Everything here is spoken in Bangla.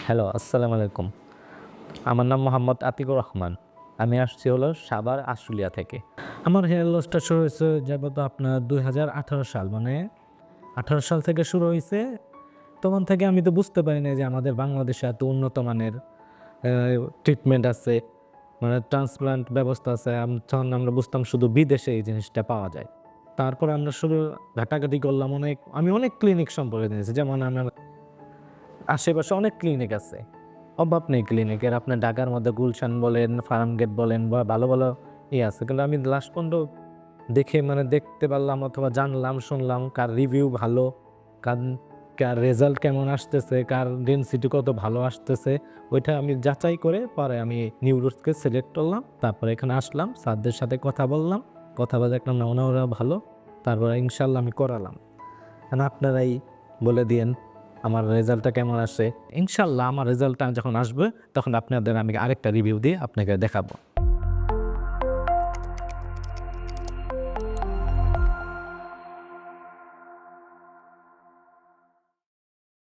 হ্যালো, আসসালামু আলাইকুম। আমার নাম মোহাম্মদ আতিকুর রহমান। আমি আসছি হলো সাভার আশুলিয়া থেকে। আমার হেয়ার লসটা শুরু হয়েছে যেহেতু আপনার ২০১৮ সাল মানে ১৮ সাল থেকে শুরু হইছে। তখন থেকে আমি তো বুঝতে পারি নাই যে আমাদের বাংলাদেশে এত উন্নত মানের অ্যা ট্রিটমেন্ট আছে। মানে ট্রান্সপ্লান্ট ব্যবস্থা আছে। তখন আমরা বুঝতাম শুধু বিদেশে এই জিনিসটা পাওয়া যায়। তারপরে আমরা শুধু ঘাটাঘাটি করলাম আমি অনেক ক্লিনিক সম্পর্কে জেনেছি। যেমন আমার আশেপাশে অনেক ক্লিনিক আছে। অভাব নেই ক্লিনিকের। আপনার ঢাকার মধ্যে গুলশান বলেন, ফার্মগেট বলেন বা ভালো, ভালো আছে। কিন্তু আমি লাস্ট পর্যন্ত দেখতে পারলাম অথবা জানলাম, শুনলাম কার রিভিউ ভালো, কার কার রেজাল্ট কেমন আসতেছে, কার ডেনসিটি কত ভালো আসতেছে, ওইটা আমি যাচাই করে পরে আমি নিউরোসকে সিলেক্ট করলাম। তারপরে এখানে আসলাম, স্যারদের সাথে কথা বললাম। কথা বলে দেখলাম না ওনারা ভালো। তারপরে ইনশাআল্লাহ আমি করালাম। এখন আপনারাই বলে দিয়েন আমার রেজাল্টটা কেমন আসে। ইনশাআল্লাহ আমার রেজাল্টটা যখন আসবে তখন আপনাদের আমি আরেকটা রিভিউ দিয়ে আপনাকে দেখাবো।